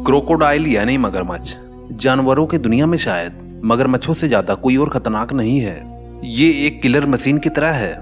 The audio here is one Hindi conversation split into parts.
क्रोकोडाइल यानी मगरमच्छ जानवरों की दुनिया में शायद मगरमच्छों से ज्यादा कोई और खतरनाक नहीं है। ये एक किलर मशीन की तरह है।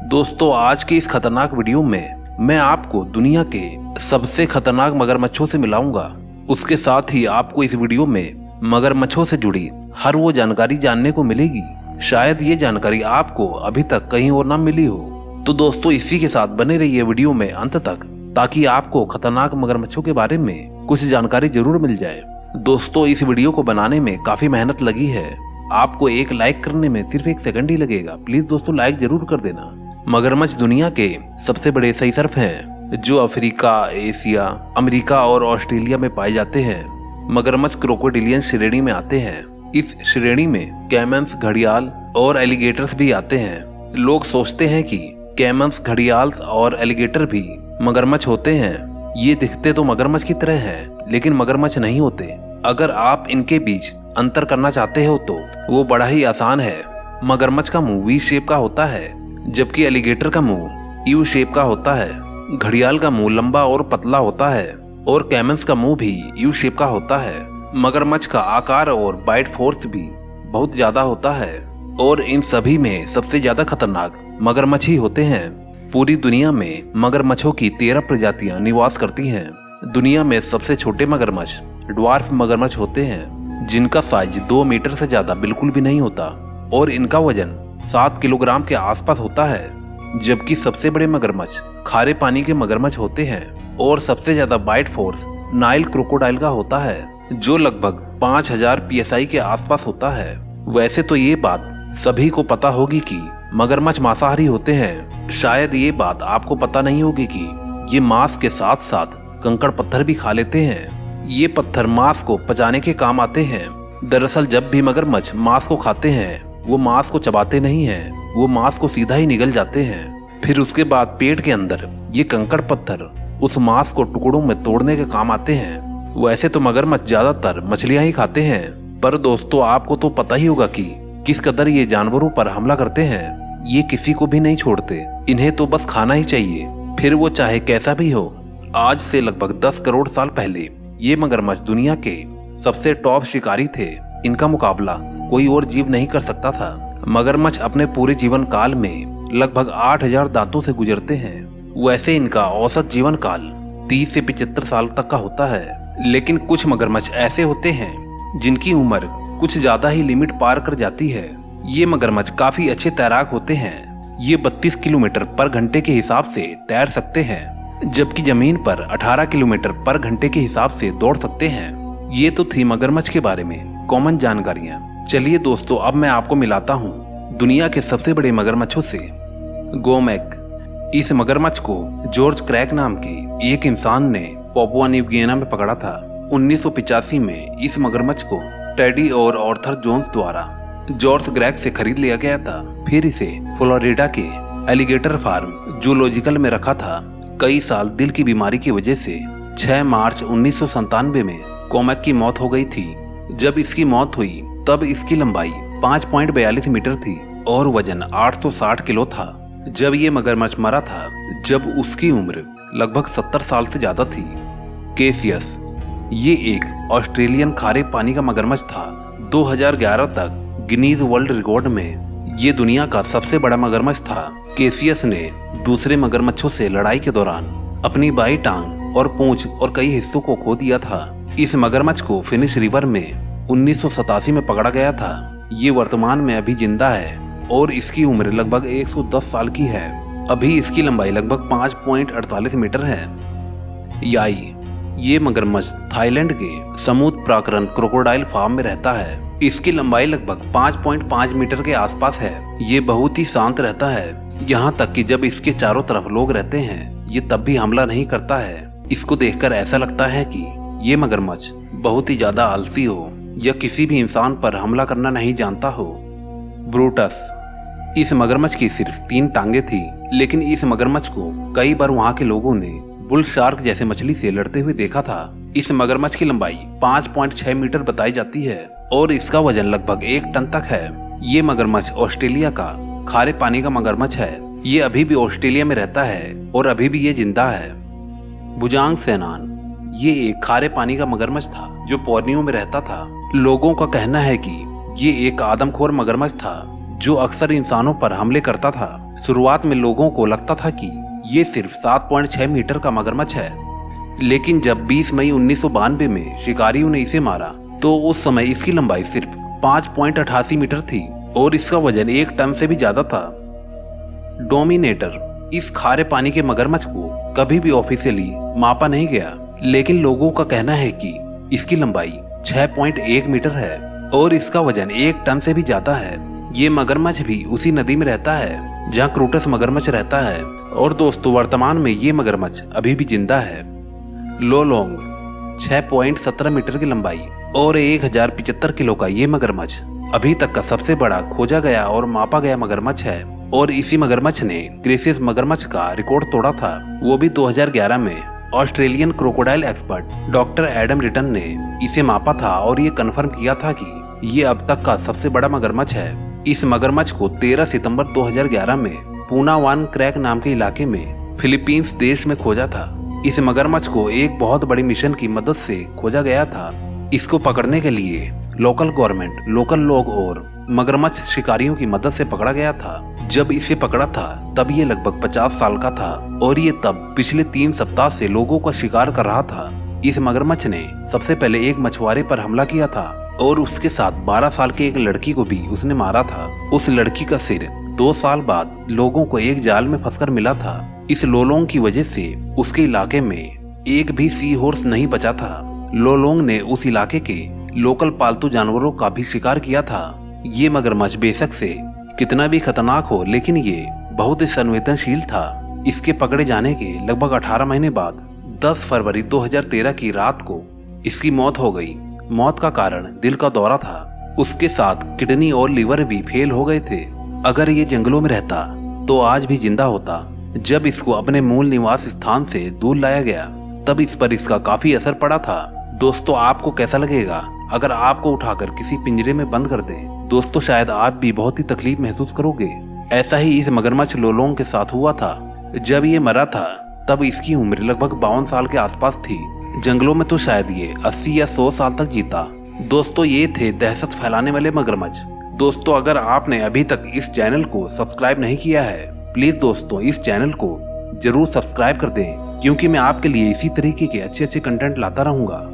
दोस्तों, आज की इस खतरनाक वीडियो में मैं आपको दुनिया के सबसे खतरनाक मगरमच्छों से मिलाऊंगा। उसके साथ ही आपको इस वीडियो में मगरमच्छों से जुड़ी हर वो जानकारी जानने को मिलेगी, शायद ये जानकारी आपको अभी तक कहीं और ना मिली हो। तो दोस्तों, इसी के साथ बने रहिए वीडियो में अंत तक, ताकि आपको खतरनाक मगरमच्छों के बारे में कुछ जानकारी जरूर मिल जाए। दोस्तों, इस वीडियो को बनाने में काफी मेहनत लगी है। आपको एक लाइक करने में सिर्फ 1 सेकंड ही लगेगा। प्लीज दोस्तों, लाइक जरूर कर देना। मगरमच्छ दुनिया के सबसे बड़े सरीसृप हैं, जो अफ्रीका, एशिया, अमेरिका और ऑस्ट्रेलिया में पाए जाते हैं। मगरमच्छ क्रोकोडिलियन श्रेणी में आते हैं। इस श्रेणी में कैमन्स, घड़ियाल और एलिगेटर्स भी आते हैं। लोग सोचते हैं कि कैमन्स, घड़ियाल और एलिगेटर भी मगरमच्छ होते हैं। ये दिखते तो मगरमच्छ की तरह हैं, लेकिन मगरमच्छ नहीं होते। अगर आप इनके बीच अंतर करना चाहते हो तो वो बड़ा ही आसान है। मगरमच्छ का मुंह वी शेप का होता है, जबकि एलिगेटर का मुंह यू शेप का होता है। घड़ियाल का मुंह लंबा और पतला होता है और कैमन्स का मुंह भी यू शेप का होता है। मगरमच्छ का आकार और बाइट फोर्स भी बहुत ज्यादा होता है, और इन सभी में सबसे ज्यादा खतरनाक मगरमच्छ ही होते हैं। पूरी दुनिया में मगरमच्छों की 13 प्रजातियां निवास करती हैं। दुनिया में सबसे छोटे मगरमच्छ ड्वार्फ मगरमच्छ होते हैं, जिनका साइज 2 मीटर से ज्यादा बिल्कुल भी नहीं होता और इनका वजन 7 किलोग्राम के आसपास होता है। जबकि सबसे बड़े मगरमच्छ खारे पानी के मगरमच्छ होते हैं और सबसे ज्यादा बाइट फोर्स नाइल क्रोकोडाइल का होता है, जो लगभग 5000 psi के आसपास होता है। वैसे तो ये बात सभी को पता होगी कि मगरमच्छ मांसाहारी होते हैं। शायद ये बात आपको पता नहीं होगी कि ये मांस के साथ साथ कंकड़ पत्थर भी खा लेते हैं। ये पत्थर मांस को पचाने के काम आते हैं। दरअसल जब भी मगरमच्छ मांस को खाते हैं, वो मांस को चबाते नहीं हैं, वो मांस को सीधा ही निगल जाते हैं। फिर उसके बाद पेट के अंदर ये कंकड़ पत्थर उस मांस को टुकड़ों में तोड़ने के काम आते हैं। वैसे तो मगरमच्छ ज्यादातर मछलियां ही खाते हैं, पर दोस्तों आपको तो पता ही होगा कि किस कदर ये जानवरों पर हमला करते हैं। ये किसी को भी नहीं छोड़ते, इन्हें तो बस खाना ही चाहिए, फिर वो चाहे कैसा भी हो। आज से लगभग 10 करोड़ साल पहले ये मगरमच्छ दुनिया के सबसे टॉप शिकारी थे। इनका मुकाबला कोई और जीव नहीं कर सकता था। मगरमच्छ अपने पूरे जीवन काल में लगभग 8000 दांतों से गुजरते हैं। वैसे इनका औसत जीवन काल 30 से 75 साल तक का होता है। लेकिन कुछ मगरमच्छ ऐसे होते हैं जिनकी उम्र कुछ ज्यादा ही लिमिट पार कर जाती है। ये मगरमच्छ काफी अच्छे तैराक होते हैं। ये 32 किलोमीटर पर घंटे के हिसाब से तैर सकते हैं, जबकि जमीन पर 18 किलोमीटर पर घंटे के हिसाब से दौड़ सकते हैं। ये तो थी मगरमच्छ के बारे में कॉमन जानकारियाँ। चलिए दोस्तों, अब मैं आपको मिलाता हूँ दुनिया के सबसे बड़े मगरमच्छों से। गोमेक। इस मगरमच्छ को जॉर्ज क्रैक नाम के एक इंसान ने पापुआ न्यू गिनिया में पकड़ा था। 1985 में इस मगरमच्छ को टेडी और आर्थर जोन्स द्वारा जॉर्ज क्रैक से खरीद लिया गया था। फिर इसे फ्लोरिडा के एलिगेटर फार्म जूलॉजिकल में रखा था। कई साल दिल की बीमारी की वजह से 6 मार्च 1997 में गोमेक की मौत हो गई थी। जब इसकी मौत हुई तब इसकी लंबाई 5.42 मीटर थी और वजन 860 किलो था। जब ये मगरमच्छ मरा था, जब उसकी उम्र लगभग 70 साल से ज्यादा थी। केसियस। ये एक ऑस्ट्रेलियन खारे पानी का मगरमच्छ था। 2011 तक गिनीज वर्ल्ड रिकॉर्ड में ये दुनिया का सबसे बड़ा मगरमच्छ था। केसियस ने दूसरे मगरमच्छों से लड़ाई के दौरान अपनी बाई टांग और पूंछ और कई हिस्सों को खो दिया था। इस मगरमच्छ को फिनिश रिवर में 1987 में पकड़ा गया था। ये वर्तमान में अभी जिंदा है और इसकी उम्र लगभग 110 साल की है। अभी इसकी लंबाई लगभग 5.48 मीटर है। याई। ये मगरमच्छ थाईलैंड के समूद प्राकरण क्रोकोडाइल फार्म में रहता है। इसकी लंबाई लगभग 5.5 मीटर के आसपास है। ये बहुत ही शांत रहता है, यहाँ तक कि जब इसके चारों तरफ लोग रहते हैं, ये तब भी हमला नहीं करता है। इसको देखकर ऐसा लगता है कि ये मगरमच्छ बहुत ही ज्यादा आलसी हो या किसी भी इंसान पर हमला करना नहीं जानता हो। ब्रूटस। इस मगरमच्छ की सिर्फ 3 टांगे थी, लेकिन इस मगरमच्छ को कई बार वहाँ के लोगों ने बुल शार्क जैसे मछली से लड़ते हुए देखा था। इस मगरमच्छ की लंबाई 5.6 मीटर बताई जाती है और इसका वजन लगभग 1 टन तक है। ये मगरमच्छ ऑस्ट्रेलिया का खारे पानी का मगरमच्छ है। ये अभी भी ऑस्ट्रेलिया में रहता है और अभी भी ये जिंदा है। बुजांग सेनान। ये एक खारे पानी का मगरमच्छ था जो बोर्नियो में रहता था। लोगों का कहना है कि ये एक आदमखोर मगरमच्छ था जो अक्सर इंसानों पर हमले करता था। शुरुआत में लोगों को लगता था कि ये सिर्फ 7.6 मीटर का मगरमच्छ है, लेकिन जब 20 मई 1992 में शिकारियों ने इसे मारा तो उस समय इसकी लंबाई सिर्फ 5.88 मीटर थी और इसका वजन 1 टन से भी ज्यादा था। डोमिनेटर इस खारे पानी के मगरमच्छ को कभी भी ऑफिशियली मापा नहीं गया, लेकिन लोगों का कहना है कि इसकी लंबाई 6.1 मीटर है और इसका वजन 1 टन से भी ज्यादा है। ये मगरमच्छ भी उसी नदी में रहता है जहाँ क्रूटस मगरमच्छ रहता है और दोस्तों वर्तमान में ये मगरमच्छ अभी भी जिंदा है। लोलोंग 6.17 मीटर की लंबाई और 1075 किलो का ये मगरमच्छ अभी तक का सबसे बड़ा खोजा गया और मापा गया मगरमच्छ है और इसी मगरमच्छ ने क्रेसियस मगरमच्छ का रिकॉर्ड तोड़ा था, वो भी 2011 में। Australian crocodile expert doctor Adam Britton ने इसे मापा था और ये कन्फर्म किया था कि ये अब तक का सबसे बड़ा मगरमच्छ है। इस मगरमच्छ को 13 सितंबर 2011 में पूनावान क्रैक नाम के इलाके में फिलीपींस देश में खोजा था। इस मगरमच्छ को एक बहुत बड़ी मिशन की मदद से खोजा गया था। इसको पकड़ने के लिए लोकल गवर्नमेंट, लोकल लोग और मगरमच्छ शिकारियों की मदद से पकड़ा गया था। जब इसे पकड़ा था तब ये लगभग 50 साल का था और ये तब पिछले 3 सप्ताह से लोगों का शिकार कर रहा था। इस मगरमच्छ ने सबसे पहले एक मछुआरे पर हमला किया था और उसके साथ 12 साल की एक लड़की को भी उसने मारा था। उस लड़की का सिर 2 साल बाद लोगों को एक जाल में फंसकर मिला था। इस लोलोंग की वजह से उसके इलाके में एक भी सी हॉर्स नहीं बचा था। लोलोंग ने उस इलाके के लोकल पालतू जानवरों का भी शिकार किया था। ये मगरमच्छ बेशक से कितना भी खतरनाक हो, लेकिन ये बहुत ही संवेदनशील था। इसके पकड़े जाने के लगभग 18 महीने बाद 10 फरवरी 2013 की रात को इसकी मौत हो गई। मौत का कारण दिल का दौरा था। उसके साथ किडनी और लीवर भी फेल हो गए थे। अगर ये जंगलों में रहता तो आज भी जिंदा होता। जब इसको अपने मूल निवास स्थान से दूर लाया गया तब इस पर इसका काफी असर पड़ा था। दोस्तों आपको कैसा लगेगा अगर आपको उठाकर किसी पिंजरे में बंद कर दें? दोस्तों शायद आप भी बहुत ही तकलीफ महसूस करोगे। ऐसा ही इस मगरमच्छ लोलोंग के साथ हुआ था। जब ये मरा था तब इसकी उम्र लगभग 52 साल के आसपास थी। जंगलों में तो शायद ये 80 या 100 साल तक जीता। दोस्तों ये थे दहशत फैलाने वाले मगरमच्छ। दोस्तों अगर आपने अभी तक इस चैनल को सब्सक्राइब नहीं किया है, प्लीज दोस्तों इस चैनल को जरूर सब्सक्राइब कर दें, क्योंकि मैं आपके लिए इसी तरीके के अच्छे कंटेंट लाता रहूंगा।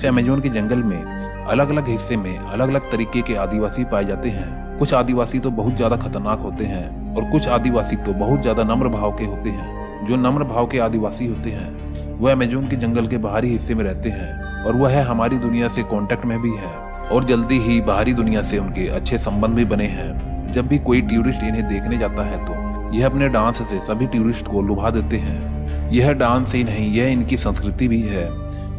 अमेज़न के जंगल में अलग अलग हिस्से में अलग अलग तरीके के आदिवासी पाए जाते हैं। कुछ आदिवासी तो बहुत ज्यादा खतरनाक होते हैं और कुछ आदिवासी तो बहुत ज्यादा नम्र भाव के होते हैं। जो नम्र भाव के आदिवासी होते हैं वह अमेज़न के जंगल के बाहरी हिस्से में रहते हैं और वह हमारी दुनिया से कांटेक्ट में भी है और जल्दी ही बाहरी दुनिया से उनके अच्छे संबंध भी बने हैं। जब भी कोई टूरिस्ट इन्हें देखने जाता है तो यह अपने डांस से सभी टूरिस्ट को लुभा देते हैं। यह डांस ही नहीं, यह इनकी संस्कृति भी है।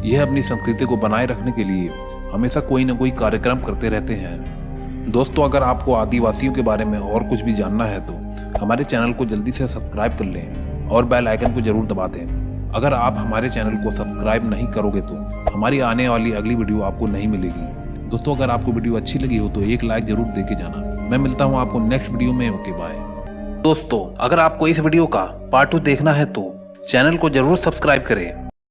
यह अपनी संस्कृति को बनाए रखने के लिए हमेशा कोई न कोई कार्यक्रम करते रहते हैं। दोस्तों अगर आपको आदिवासियों के बारे में और कुछ भी जानना है तो हमारे चैनल को जल्दी से सब्सक्राइब कर लें और बेल आइकन को जरूर दबा दें। अगर आप हमारे चैनल को सब्सक्राइब नहीं करोगे तो हमारी आने वाली अगली वीडियो आपको नहीं मिलेगी। दोस्तों अगर आपको वीडियो अच्छी लगी हो तो एक लाइक जरूर दे के जाना। मैं मिलता हूँ आपको नेक्स्ट वीडियो में। Okay bye. दोस्तों अगर आपको इस वीडियो का पार्ट 2 देखना है तो चैनल को जरूर सब्सक्राइब करें।